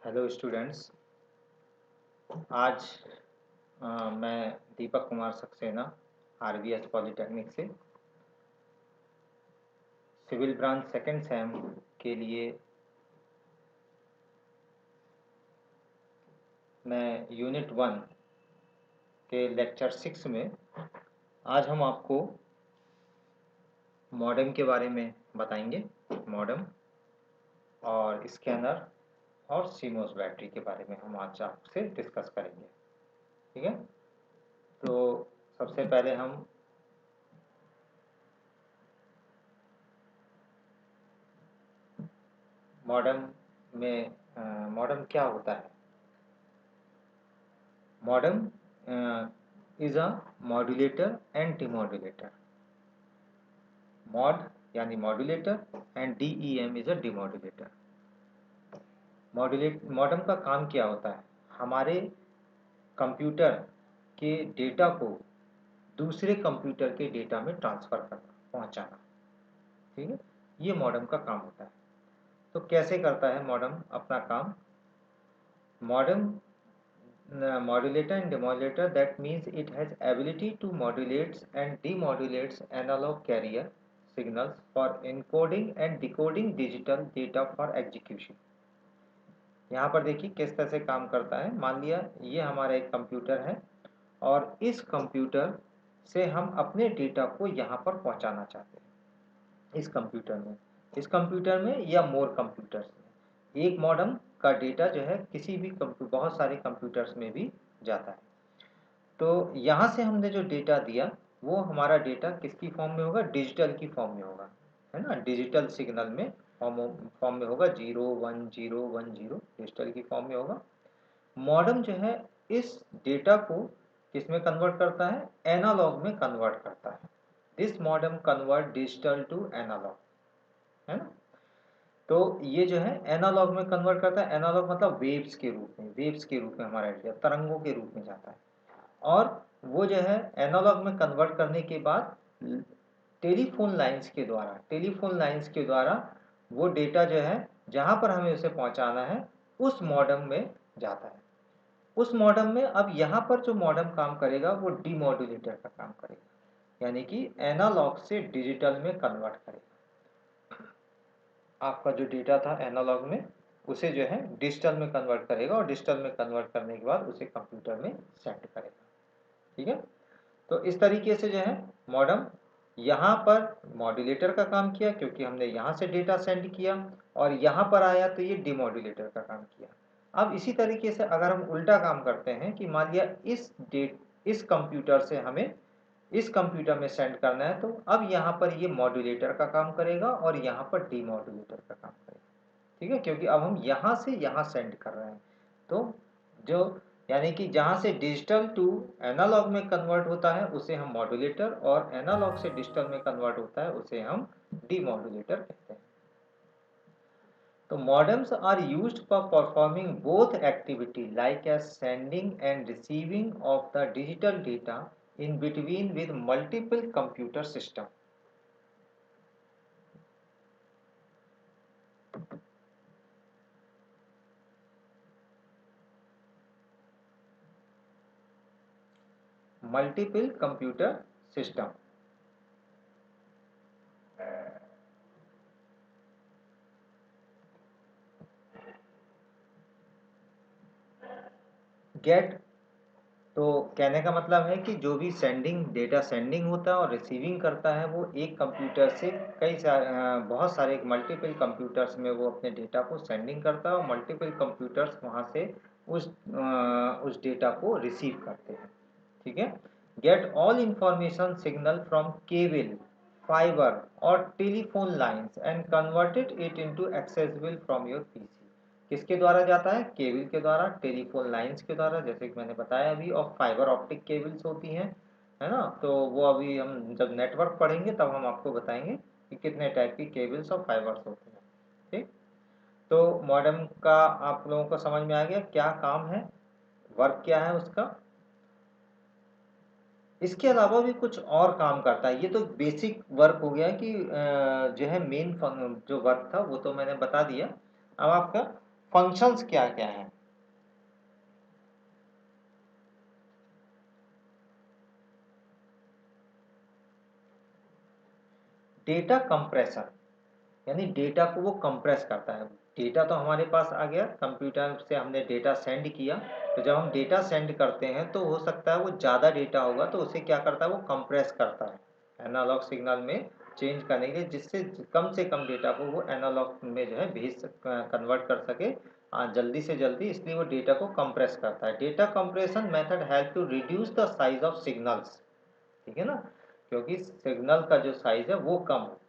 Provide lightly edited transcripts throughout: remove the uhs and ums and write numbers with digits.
Hello students. आज मैं Deepak Kumar Saxena RBS polytechnic से सिविल ब्रांच सेकंड सेम के लिए मैं यूनिट 1 के लेक्चर 6 में आज हम आपको मॉडेम के बारे में बताएंगे। मॉडेम और स्कैनर और सीमोस बैटरी के बारे में हम आज आपसे डिस्कस करेंगे। ठीक है, तो सबसे पहले हम मॉडेम क्या होता है। Modem is a modulator and demodulator. Mod यानी modulator and DEM is a demodulator. Modem का काम क्या होता है? हमारे कंप्यूटर के डेटा को दूसरे कंप्यूटर के डेटा में ट्रांसफर करना, पहुंचाना। ठीक है, ये मॉडेम का काम होता है। तो कैसे करता है मॉडेम अपना काम? Modem modulator and demodulator, that means it has ability to modulates and demodulates analog carrier signals for encoding and decoding digital data for execution। यहाँ पर देखिए किस तरह से काम करता है। मान लिया ये हमारा एक कंप्यूटर है और इस कंप्यूटर से हम अपने डेटा को यहाँ पर पहुँचाना चाहते हैं। इस कंप्यूटर में या मोर कंप्यूटर्स में एक मॉडेम का डेटा जो है किसी भी बहुत सारे कंप्यूटर्स में भी जाता है। तो यहाँ से हमने जो डेटा दिया वो हमारा डेटा किसकी फॉर्म में होगा? डिजिटल की फॉर्म में होगा, है ना। डिजिटल सिग्नल में फॉर्म में होगा 0 1 0 1 0 डिजिटल की फॉर्म में होगा। मॉडेम जो है इस डेटा को किसमें कन्वर्ट करता है? एनालॉग में कन्वर्ट करता है। This modem convert digital to analogue, है ना। तो ये जो है एनालॉग में कन्वर्ट करता है। एनालॉग मतलब वेव्स के रूप में हमारा डेटा तरंगों के रूप में जाता है। और वो जो है एनालॉग में कन्वर्ट करने के बाद टेलीफोन लाइंस के द्वारा वो डेटा जो है जहां पर हमें उसे पहुंचाना है उस मॉडेम में जाता है। उस मॉडेम में अब यहाँ पर जो मॉडेम काम करेगा वो डीमॉड्यूलेटर का काम करेगा, यानी कि एनालॉग से डिजिटल में कन्वर्ट करेगा। आपका जो डेटा था एनालॉग में उसे जो है डिजिटल में कन्वर्ट करेगा और डिजिटल में कन्वर्ट करने के बाद उसे कंप्यूटर में सेंड करेगा। ठीक है, तो इस तरीके से जो है मॉडेम यहाँ पर मॉड्यूलेटर का काम किया क्योंकि हमने यहाँ से डेटा सेंड किया, और यहाँ पर आया तो ये डिमॉड्यूलेटर का काम किया। अब इसी तरीके से अगर हम उल्टा काम करते हैं कि मान लिया इस कंप्यूटर से हमें इस कंप्यूटर में सेंड करना है, तो अब यहाँ पर ये मॉड्यूलेटर का काम करेगा और यहाँ पर डीमॉड्यूलेटर का काम करेगा। ठीक है, क्योंकि अब हम यहाँ से यहाँ सेंड कर रहे हैं। तो जो यानी कि जहाँ से डिजिटल टू एनालॉग में कन्वर्ट होता है उसे हम मॉड्यूलेटर, और एनालॉग से डिजिटल में कन्वर्ट होता है उसे हम डीमॉड्यूलेटर कहते हैं। तो modems are used for performing both activity like as sending and receiving of the digital data in between with multiple computer system। Multiple computer system. Get, तो कहने का मतलब है कि जो भी डेटा सेंडिंग होता है और रिसीविंग करता है वो एक कंप्यूटर से बहुत सारे मल्टीपल कंप्यूटर्स में वो अपने डेटा को सेंडिंग करता है और मल्टीपल कंप्यूटर्स वहाँ से उस डेटा को रिसीव करते हैं। ठीक है, get all information signal from cable, fibre और telephone lines and converted it into accessible from your PC. किसके द्वारा जाता है? केबल के द्वारा, टेलीफोन लाइंस के द्वारा, जैसे कि मैंने बताया अभी, और फाइबर ऑप्टिक केबल्स होती हैं, है ना। तो वो अभी हम जब नेटवर्क पढ़ेंगे तब हम आपको बताएंगे कि कितने टाइप की केबल्स और फाइबर्स होते हैं। ठीक, तो मॉडेम का आप लोगों को समझ में आ गया क्या काम है, वर्क क्या है उसका। इसके अलावा भी कुछ और काम करता है। ये तो बेसिक वर्क हो गया कि जो है मेन जो वर्क था वो तो मैंने बता दिया। अब आपका फंक्शंस क्या क्या हैं? डेटा कंप्रेशन, यानी डेटा को वो कंप्रेस करता है। डेटा तो हमारे पास आ गया, कंप्यूटर से हमने डेटा सेंड किया, तो जब हम डेटा सेंड करते हैं तो हो सकता है वो ज़्यादा डेटा होगा, तो उसे क्या करता है, वो कंप्रेस करता है एनालॉग सिग्नल में चेंज करने के लिए, जिससे कम से कम डेटा को वो एनालॉग में जो है कन्वर्ट कर सके जल्दी से जल्दी, इसलिए वो डेटा को कंप्रेस करता है। Data compression method help to reduce the size of signals, ठीक है ना, क्योंकि सिग्नल का जो साइज है वो कम हो,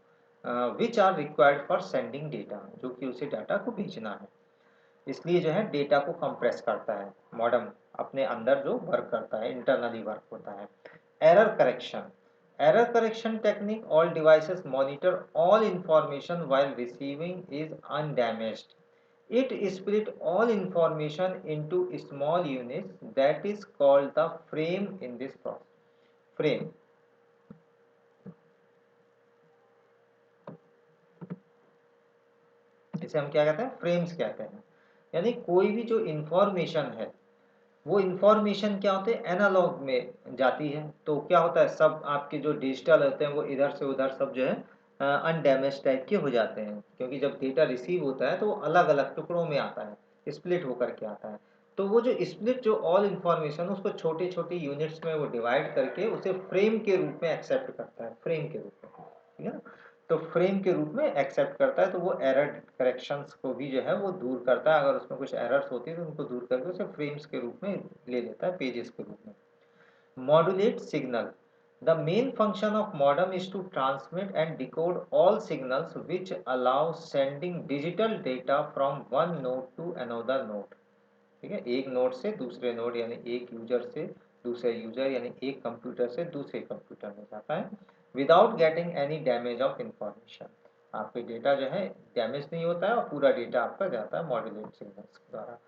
which are required for sending data, जो कि उसे डाटा को भेजना है, इसलिए जो है डेटा को कंप्रेस करता है मॉडेम, अपने अंदर जो वर्क करता है, इंटरनली वर्क होता है। Error correction, error correction technique, all devices monitor all information while receiving is undamaged, it split all information into small units that is called the frame in this process, frame, इसे हम क्या कहते हैं, frames कहते हैं। यानी कोई भी जो इंफॉर्मेशन है, वो इंफॉर्मेशन क्या होते हैं, एनालॉग में जाती है, तो क्या होता है, सब आपके जो डिजिटल होते हैं वो इधर से उधर सब जो है अनडैमेज टाइप के हो जाते हैं, क्योंकि जब डेटा रिसीव होता है तो वो अलग अलग टुकड़ों में आता है, स्प्लिट होकर के आता है। तो वो जो स्प्लिट जो ऑल इंफॉर्मेशन उसको छोटे छोटे यूनिट्स में वो डिवाइड करके उसे फ्रेम के रूप में एक्सेप्ट करता है, फ्रेम के रूप में, ठीक है ना। तो फ्रेम के रूप में एक्सेप्ट करता है, तो वो एरर करेक्शंस को भी जो है वो दूर करता है, अगर उसमें कुछ एरर्स होती है तो उनको दूर करके उसे फ्रेम्स के रूप में ले लेता है, पेजेस के रूप में। Modulate signal, the main function of modem is to transmit and decode all signals which allow sending digital data from one node to another node, ठीक है, एक नोड से दूसरे नोड, यानी एक यूजर से दूसरे यूजर, यानी एक कंप्यूटर से दूसरे कंप्यूटर में जाता है, without getting any damage of information, आपके डेटा जो है डैमेज नहीं होता है और पूरा डेटा आपका जाता है मॉड्यूलेट सिग्नल्स के द्वारा।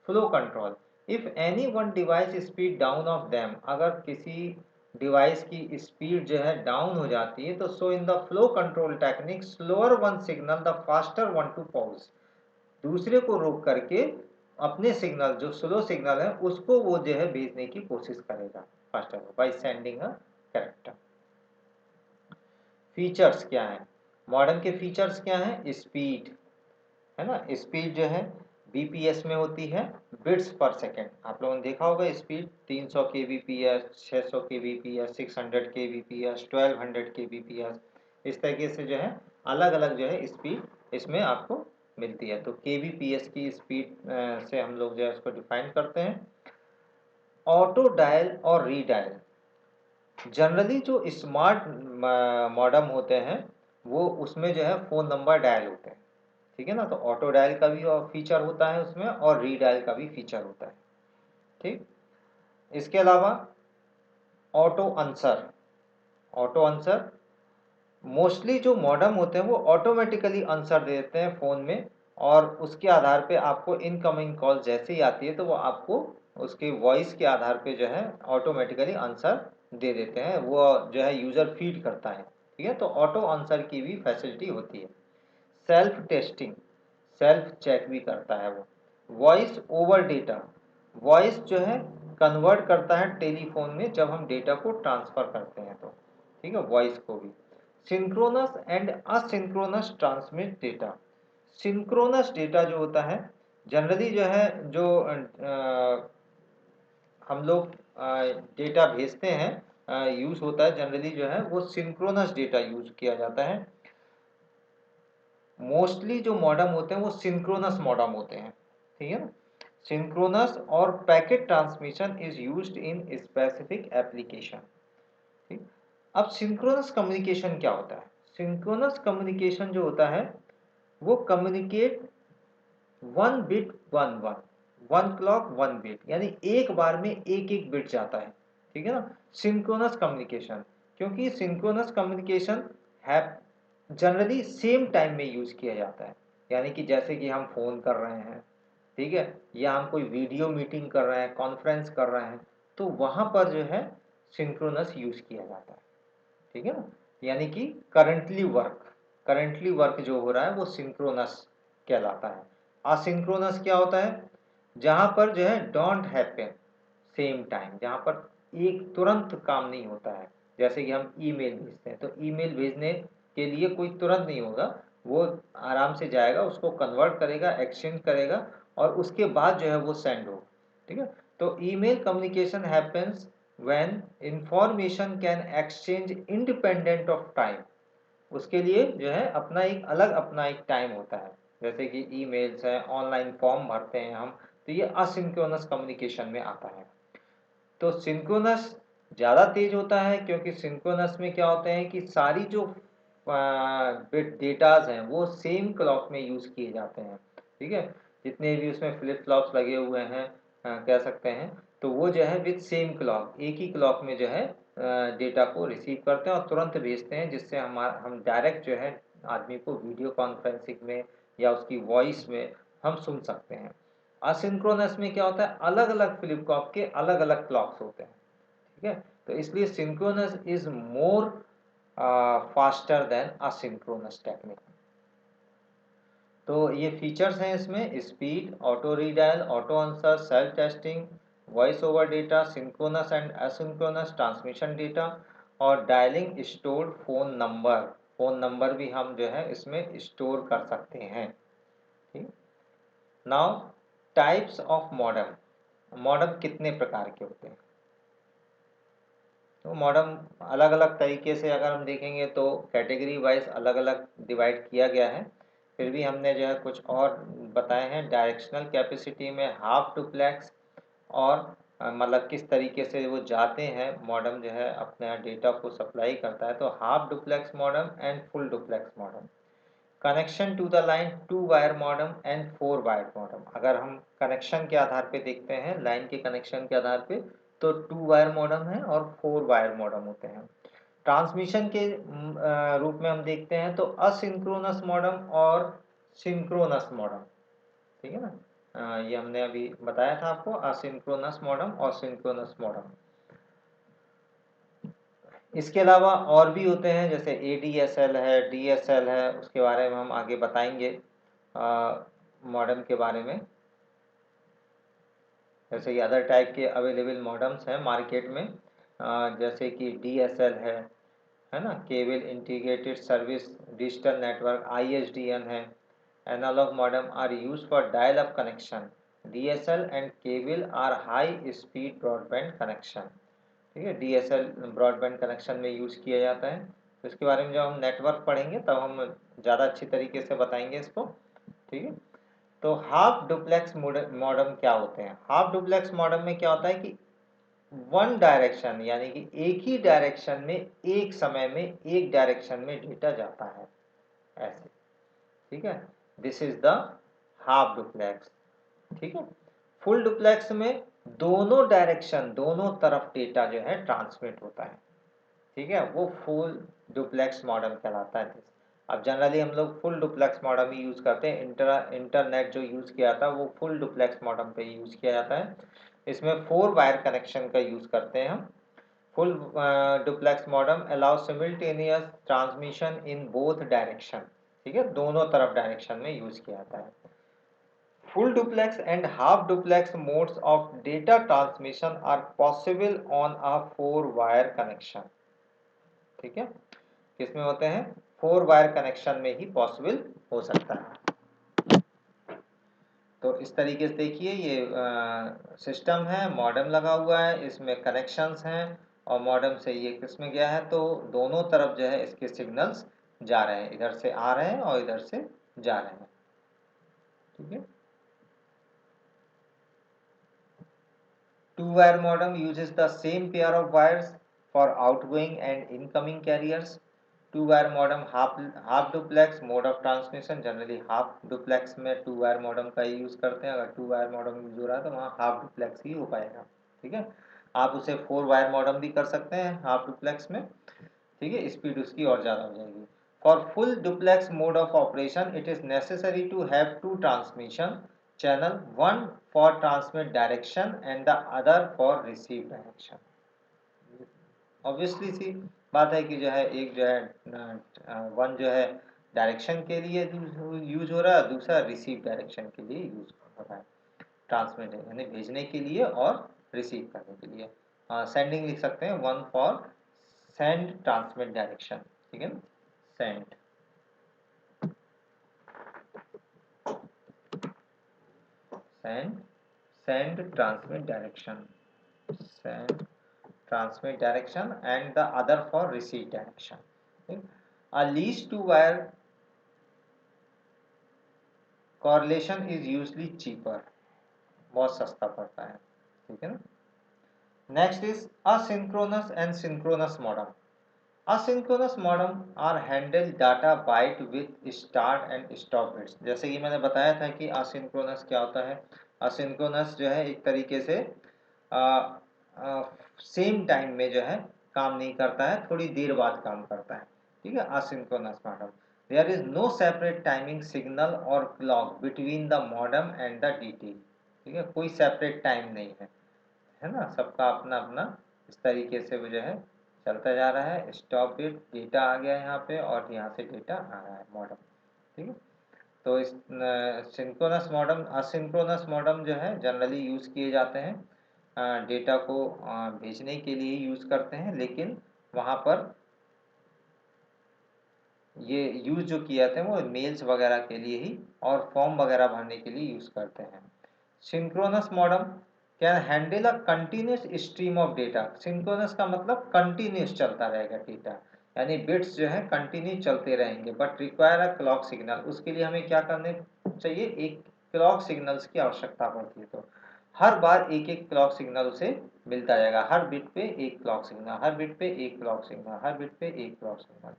Flow control, if any one device speed down of them, अगर किसी डिवाइस की स्पीड जो है डाउन हो जाती है, तो so in the flow control technique slower one signal the faster one to pause, दूसरे को रोक करके अपने सिग्नल जो स्लो सिग्नल है उसको वो जो है भेजने की कोशिश करेगा faster by sending a character. Features क्या है, मॉडर्न के फीचर्स क्या है, स्पीड, है ना, स्पीड जो है बीपीएस में होती है, बिट्स पर सेकेंड, आप लोगों ने देखा होगा speed 300 kbps, 600 kbps, 600 kbps, 1200 kbps, इस तरीके से जो है अलग अलग जो है स्पीड इसमें आपको मिलती है। तो kbps की स्पीड से हम लोग जो है उसको डिफाइन करते हैं। ऑटो डायल और रीडायल, जनरली जो स्मार्ट मॉडेम होते हैं वो उसमें जो है फ़ोन नंबर डायल होते हैं, ठीक है ना, तो ऑटो डायल का भी फीचर होता है उसमें और रीडायल का भी फीचर होता है, ठीक। इसके अलावा auto answer, auto answer mostly जो मॉडेम होते हैं वो ऑटोमेटिकली आंसर दे देते हैं फ़ोन में, और उसके आधार पे आपको इनकमिंग कॉल जैसे ही आती है तो वो आपको उसके वॉइस के आधार पे जो है ऑटोमेटिकली आंसर दे देते हैं, वो जो है यूज़र फीड करता है, ठीक है, तो ऑटो आंसर की भी फैसिलिटी होती है। सेल्फ टेस्टिंग, सेल्फ चेक भी करता है वो। वॉइस ओवर डेटा, वॉइस जो है कन्वर्ट करता है टेलीफोन में जब हम डेटा को ट्रांसफ़र करते हैं तो, ठीक है, वॉइस को भी। Synchronous and asynchronous transmit data, synchronous data जो होता है जनरली जो है जो हम लोग डेटा भेजते हैं यूज़ होता है जनरली जो है वो सिंक्रोनस डेटा यूज़ किया जाता है। मोस्टली जो मॉडेम होते हैं वो सिंक्रोनस मॉडेम होते हैं, ठीक है ना। सिंक्रोनस और packet transmission is used in specific application, ठीक। अब सिंक्रोनस कम्युनिकेशन क्या होता है, सिंक्रोनस कम्युनिकेशन जो होता है वो communicate one bit one one, one clock one bit, यानी एक बार में एक एक बिट जाता है, ठीक है ना, सिंक्रोनस कम्युनिकेशन। क्योंकि सिंक्रोनस कम्युनिकेशन है जनरली सेम टाइम में यूज किया जाता है, यानी कि जैसे कि हम फोन कर रहे हैं, ठीक है, या हम कोई वीडियो मीटिंग कर रहे हैं, कॉन्फ्रेंस कर रहे हैं, तो वहां पर जो है सिंक्रोनस यूज किया जाता है, ठीक है ना। यानी कि करंटली वर्क जो हो रहा है वो सिंक्रोनस कहलाता है। असिंक्रोनस क्या होता है? जहां पर जो है डोंट हैपन सेम टाइम, जहां पर एक तुरंत काम नहीं होता है। जैसे कि हम ईमेल भेजते हैं, तो ईमेल भेजने के लिए कोई तुरंत नहीं होगा, वो आराम से जाएगा, उसको कन्वर्ट करेगा, एक्सचेंज करेगा, और उसके बाद जो है वो सेंड होगा। ठीक है, तो email communication happens when information can exchange independent of time. उसके लिए जो है अपना एक टाइम होता है। जैसे कि ईमेल्स है, ऑनलाइन फॉर्म भरते हैं हम, तो ये असिंक्रोनस कम्युनिकेशन में आता है। तो सिंक्रोनस ज़्यादा तेज होता है, क्योंकि सिंक्रोनस में क्या होते हैं कि सारी जो बिट डेटाज हैं वो सेम क्लॉक में यूज़ किए जाते हैं। ठीक है, जितने भी उसमें फ्लिप फ्लॉप्स लगे हुए हैं, कह सकते हैं, तो वो जो है विद सेम क्लॉक, एक ही क्लॉक में जो है डेटा को रिसीव करते हैं और तुरंत भेजते हैं, जिससे हम डायरेक्ट जो है आदमी को वीडियो कॉन्फ्रेंसिंग में या उसकी वॉइस में हम सुन सकते हैं। असिंक्रोनस में क्या होता है, अलग अलग फ्लिप फ्लॉप के अलग अलग क्लॉक्स होते हैं। ठीक है, तो इसलिए synchronous is more faster than asynchronous technique. तो ये फीचर्स हैं इसमें: speed, auto redial, auto answer, self testing, voice over data, synchronous and asynchronous transmission data, और dialling stored phone number. Phone number भी हम जो है इसमें स्टोर कर सकते हैं। ठीक, now types of modem. Modem कितने प्रकार के होते हैं? तो मॉडेम अलग अलग तरीके से अगर हम देखेंगे तो कैटेगरी वाइज अलग अलग डिवाइड किया गया है। फिर भी हमने जो है कुछ और बताए हैं। डायरेक्शनल कैपेसिटी में हाफ डुप्लेक्स, और मतलब किस तरीके से वो जाते हैं, मॉडेम जो है अपने डेटा को सप्लाई करता है, तो half duplex modem and full duplex modem. Connection to the line, 2 wire modem and 4 wire modem. अगर हम कनेक्शन के आधार पे देखते हैं, लाइन के कनेक्शन के आधार पे, तो 2 वायर मॉडेम है और 4 वायर मॉडेम होते हैं। ट्रांसमिशन के रूप में हम देखते हैं तो असिंक्रोनस मॉडेम और सिंक्रोनस मॉडेम। ठीक है ना, ये हमने अभी बताया था आपको, असिंक्रोनस मॉडेम और सिंक्रोनस मॉडेम। इसके अलावा और भी होते हैं, जैसे ADSL है, DSL है, उसके बारे में हम आगे बताएंगे मॉडेम के बारे में। जैसे कि अदर टाइप के अवेलेबल मॉडेम्स हैं मार्केट में, जैसे कि DSL है ना, cable integrated service digital network, ISDN है। Analog modem are use for dial up connection. DSL and cable are high speed broadband connection. ठीक है, DSL ब्रॉडबैंड कनेक्शन में यूज किया जाता है। तो इसके बारे में जब हम नेटवर्क पढ़ेंगे तब हम ज़्यादा अच्छी तरीके से बताएंगे इसको। ठीक है, तो हाफ डुप्लेक्स मॉडेम क्या होते हैं? हाफ डुप्लेक्स मॉडेम में क्या होता है कि वन डायरेक्शन, यानी कि एक ही डायरेक्शन में एक समय में एक डायरेक्शन में डेटा जाता है, ऐसे। ठीक है, this is the half duplex. ठीक है, फुल डुप्लेक्स में दोनों डायरेक्शन, दोनों तरफ डेटा जो है ट्रांसमिट होता है। ठीक है, वो फुल डुप्लेक्स मॉडेम कहलाता है। अब जनरली हम लोग फुल डुप्लेक्स मॉडेम ही यूज़ करते हैं। इंटरनेट जो यूज़ किया था वो फुल डुप्लेक्स मॉडेम पे यूज़ किया जाता है। इसमें 4 वायर कनेक्शन का यूज़ करते हैं हम। Full duplex modem allow simultaneous transmission in both direction. ठीक है, दोनों तरफ डायरेक्शन में यूज़ किया जाता है। Full duplex and half duplex modes of data transmission are possible on a 4 wire connection। ठीक है, किसमें होते हैं? 4 वायर कनेक्शन में ही पॉसिबल हो सकता है। तो इस तरीके से देखिए, ये सिस्टम है, मॉडेम लगा हुआ है, इसमें कनेक्शंस हैं, और मॉडेम से ये किसमें गया है, तो दोनों तरफ जो है इसके सिग्नल्स जा रहे हैं, इधर से आ रहे हैं और इधर से जा रहे हैं। ठीक है, 2 wire modem uses the same pair of wires for outgoing and incoming carriers. 2 wire modem half duplex mode of transmission, generally half duplex में 2 wire modem का ही यूज़ करते हैं। अगर 2 wire modem यूज हो रहा है तो वहाँ हाफ डुप्लेक्स ही हो पाएगा। ठीक है, आप उसे 4 wire modem भी कर सकते हैं हाफ डुप्लेक्स में। ठीक है, स्पीड उसकी और ज़्यादा हो जाएगी। For full duplex mode of operation it is necessary to have 2 transmission channel, one for transmit direction and the other for receive direction। Obviously सी बात है कि जो है एक जो है वन जो है डायरेक्शन के लिए यूज हो रहा है, दूसरा रिसीव डायरेक्शन के लिए यूज हो रहा है। ट्रांसमिट यानी भेजने के लिए और रिसीव करने के लिए। सेंडिंग लिख सकते हैं, one for send transmit direction, ठीक है ना, send. send transmit direction, send transmit direction, and the other for receive direction. Okay? A least to wire correlation is usually cheaper, बहुत सस्ता पड़ता है, ठीक है ना। Next is asynchronous and synchronous modem. Asynchronous modem are handle data byte with start and stop bits. जैसे कि मैंने बताया था कि asynchronous क्या होता है। asynchronous जो है एक तरीके से सेम टाइम में जो है काम नहीं करता है, थोड़ी देर बाद काम करता है, ठीक है। asynchronous modem, there is no separate timing signal or clock between the modem and the DT, ठीक है, कोई सेपरेट टाइम नहीं है ना, सबका अपना अपना इस तरीके से वो जो है चलता जा रहा है। स्टॉप बिट डेटा आ गया यहाँ पे और यहाँ से डेटा आ रहा है मॉडम, ठीक है। तो इस सिंक्रोनस मॉडम, असिंक्रोनस मॉडम जो है जनरली यूज़ किए जाते हैं, डेटा को भेजने के लिए यूज़ करते हैं, लेकिन वहाँ पर ये यूज़ जो किए जाते हैं वो मेल्स वगैरह के लिए ही और फॉर्म वगैरह भरने के लिए यूज़ करते हैं। Synchronous modem can handle a continuous stream of data. Synchronous का मतलब कंटिन्यूस चलता रहेगा डेटा, यानी बिट्स जो है कंटिन्यू चलते रहेंगे, but require a clock signal. उसके लिए हमें क्या करने चाहिए, एक क्लॉक सिग्नल्स की आवश्यकता पड़ती है। तो हर बार एक एक क्लॉक सिग्नल उसे मिलता जाएगा, हर बिट पे एक क्लॉक सिग्नल, हर बिट पे एक क्लॉक सिग्नल, हर बिट पे एक clock signal.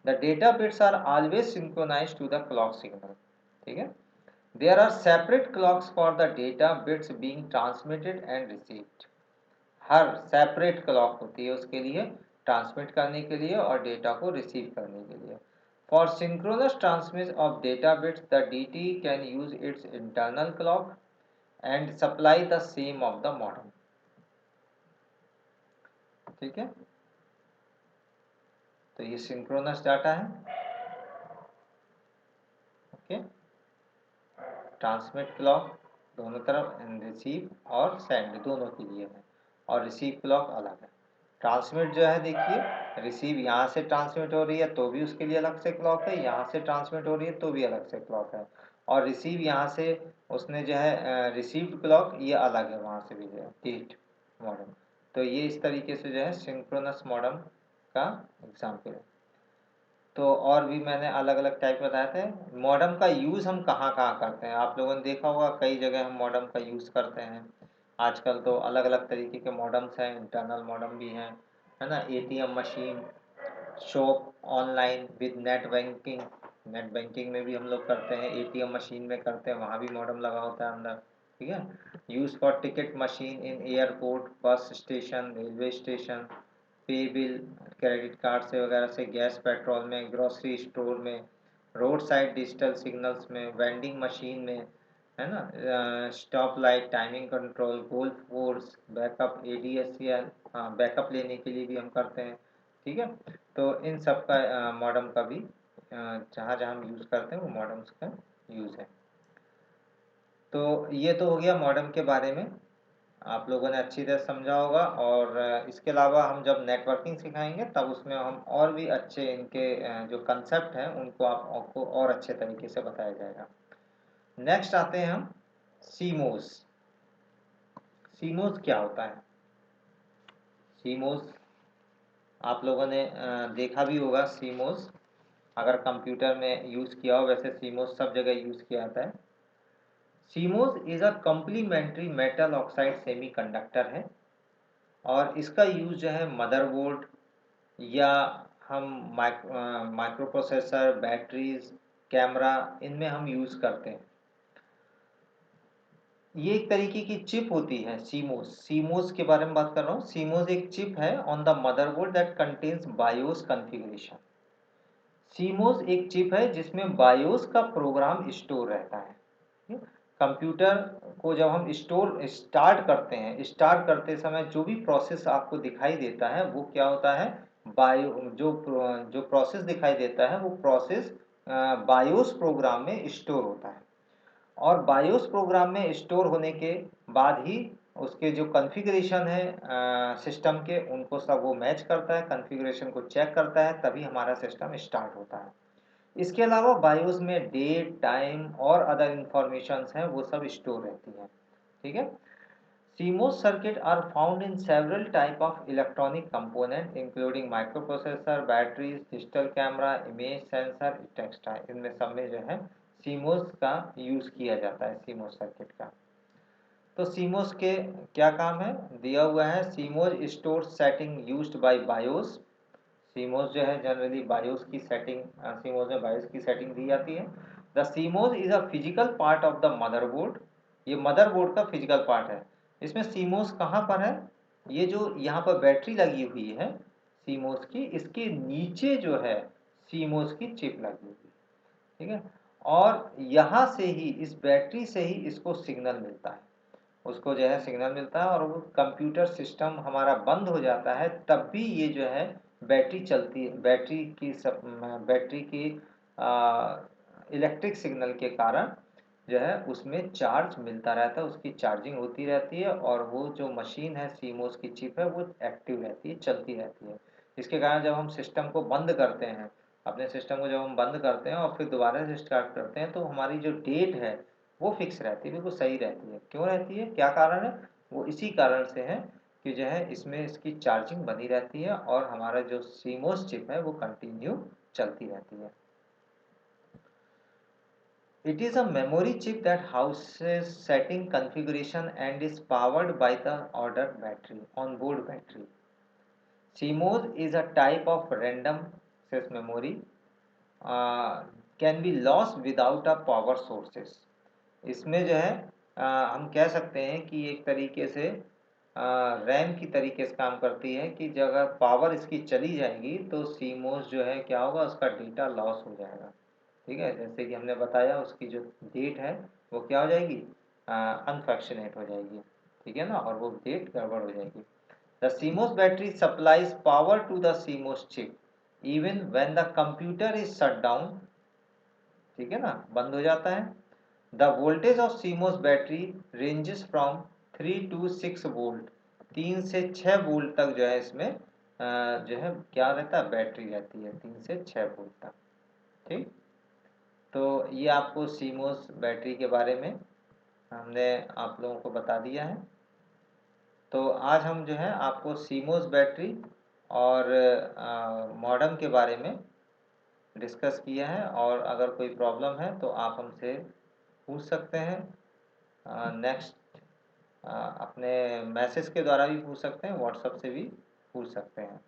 The data bits are always synchronized to the clock signal, ठीक है। There are separate clocks for the data bits being transmitted and received. Her separate clock होती है उसके लिए, ट्रांसमिट करने के लिए और डेटा को रिसीव करने के लिए। For synchronous transmission of data bits, the DT can use its internal clock and supply the same of the modem, ठीक है। तो ये सिंक्रोनस डाटा है, ओके। ट्रांसमिट क्लॉक दोनों तरफ, रिसीव और सेंड दोनों के लिए है, और रिसीव क्लॉक अलग है। ट्रांसमिट जो है देखिए, रिसीव यहाँ से ट्रांसमिट हो रही है तो भी उसके लिए अलग से क्लॉक है, यहाँ से ट्रांसमिट हो रही है तो भी अलग से क्लॉक है, और रिसीव यहाँ से उसने जो है रिसीव्ड क्लॉक ये अलग है, वहाँ से भी जो है डेट मॉडम। तो ये इस तरीके से जो है सिंक्रोनस मॉडम का एग्जाम्पल है। तो और भी मैंने अलग अलग टाइप बताए थे। मॉडम का यूज़ हम कहाँ कहाँ करते हैं, आप लोगों ने देखा होगा कई जगह हम मॉडम का यूज़ करते हैं। आजकल तो अलग अलग तरीके के मॉडम्स हैं, इंटरनल मॉडम भी हैं, है ना। ATM machine, shop online with net banking, net banking में भी हम लोग करते हैं, एटीएम मशीन में करते हैं, वहाँ भी मॉडम लगा होता है अंदर, ठीक है। Use for ticket machine in airport, bus station, railway station, पे बिल क्रेडिट कार्ड से वगैरह से, गैस पेट्रोल में, ग्रोसरी स्टोर में, रोड साइड डिजिटल सिग्नल्स में, वेंडिंग मशीन में, है ना, stop light, timing control, golf course, backup, ADSL, हाँ बैकअप लेने के लिए भी हम करते हैं, ठीक है। तो इन सब का मॉडम का भी जहाँ जहाँ हम यूज़ करते हैं वो मॉडम्स का यूज़ है। तो ये तो हो गया मॉडम के बारे में, आप लोगों ने अच्छी तरह समझा होगा। और इसके अलावा हम जब नेटवर्किंग सिखाएंगे तब उसमें हम और भी अच्छे इनके जो कंसेप्ट हैं उनको आपको और अच्छे तरीके से बताया जाएगा। नेक्स्ट आते हैं हम सीमोस। सीमोस क्या होता है, सीमोस आप लोगों ने देखा भी होगा। सीमोस अगर कंप्यूटर में यूज़ किया हो, वैसे सीमोस सब जगह यूज़ किया जाता है। CMOS is a complementary metal oxide semiconductor है, और इसका यूज़ जो है मदरबोर्ड या हम माइक्रो प्रोसेसर, बैटरीज, कैमरा, इनमें हम यूज़ करते हैं। ये एक तरीके की चिप होती है सीमोस, सीमोस के बारे में बात कर रहा हूँ। सीमोस एक चिप है on the motherboard that contains BIOS configuration. CMOS एक चिप है जिसमें बायोस का प्रोग्राम स्टोर रहता है। कंप्यूटर को जब हम स्टार्ट करते हैं, स्टार्ट करते समय जो भी प्रोसेस आपको दिखाई देता है वो क्या होता है, बायो जो प्रोसेस दिखाई देता है वो प्रोसेस बायोस प्रोग्राम में स्टोर होता है, और बायोस प्रोग्राम में स्टोर होने के बाद ही उसके जो कॉन्फ़िगरेशन है सिस्टम के, उनको सब वो मैच करता है, कॉन्फ़िगरेशन को चेक करता है, तभी हमारा सिस्टम स्टार्ट होता है। इसके अलावा बायोस में डेट, टाइम और अदर इंफॉर्मेशंस हैं, वो सब स्टोर रहती हैं। ठीक है। CMOS circuit are found in several type of electronic component including microprocessor, batteries, digital camera, image sensor, etc. इनमें सब में जो है CMOS का यूज किया जाता है, CMOS सर्किट का। तो CMOS के क्या काम है दिया हुआ है। CMOS store setting used by BIOS. CMOS जो है जनरली बायोस की सेटिंग, CMOS में बायोस की सेटिंग दी जाती है। The CMOS is a physical part of the motherboard. ये मदरबोर्ड का फिजिकल पार्ट है। इसमें CMOS कहाँ पर है, ये जो यहाँ पर बैटरी लगी हुई है CMOS की, इसके नीचे जो है CMOS की चिप लगी हुई है। ठीक है। और यहाँ से ही, इस बैटरी से ही इसको सिग्नल मिलता है, उसको जो है सिग्नल मिलता है, और वो कंप्यूटर सिस्टम हमारा बंद हो जाता है, तब भी ये जो है बैटरी चलती है। बैटरी की इलेक्ट्रिक सिग्नल के कारण जो है उसमें चार्ज मिलता रहता है, उसकी चार्जिंग होती रहती है, और वो जो मशीन है CMOS की चिप है वो एक्टिव रहती है, चलती रहती है। इसके कारण जब हम सिस्टम को बंद करते हैं, अपने सिस्टम को जब हम बंद करते हैं और फिर दोबारा से स्टार्ट करते हैं, तो हमारी जो डेट है वो फिक्स रहती है, बिल्कुल सही रहती है। क्यों रहती है, क्या कारण है, वो इसी कारण से है कि जो है इसमें इसकी चार्जिंग बनी रहती है, और हमारा जो CMOS चिप है वो कंटिन्यू चलती रहती है। It is a memory chip that houses setting configuration and is powered by the ordered battery, onboard battery. CMOS is a type of random access memory, can be lost without a power sources. इसमें जो है हम कह सकते हैं कि एक तरीके से रैम की तरीके से काम करती है, कि जब अगर पावर इसकी चली जाएगी तो CMOS जो है क्या होगा, उसका डेटा लॉस हो जाएगा। ठीक है, जैसे कि हमने बताया उसकी जो डेट है वो क्या हो जाएगी, अनफैक्शनेट हो जाएगी। ठीक है ना, और वो डेट गड़बड़ हो जाएगी। The CMOS battery supplies power to the CMOS chip even when the computer is shut down. ठीक है ना, बंद हो जाता है। The voltage of CMOS battery ranges from 3 to 6 volt. 3 से 6 वोल्ट तक जो है इसमें जो है क्या रहता है, बैटरी रहती है 3 से 6 वोल्ट तक। ठीक, तो ये आपको CMOS बैटरी के बारे में हमने आप लोगों को बता दिया है। तो आज हम जो है आपको CMOS बैटरी और मॉडेम के बारे में डिस्कस किया है, और अगर कोई प्रॉब्लम है तो आप हमसे पूछ सकते हैं। नेक्स्ट अपने मैसेज के द्वारा भी पूछ सकते हैं, व्हाट्सएप से भी पूछ सकते हैं।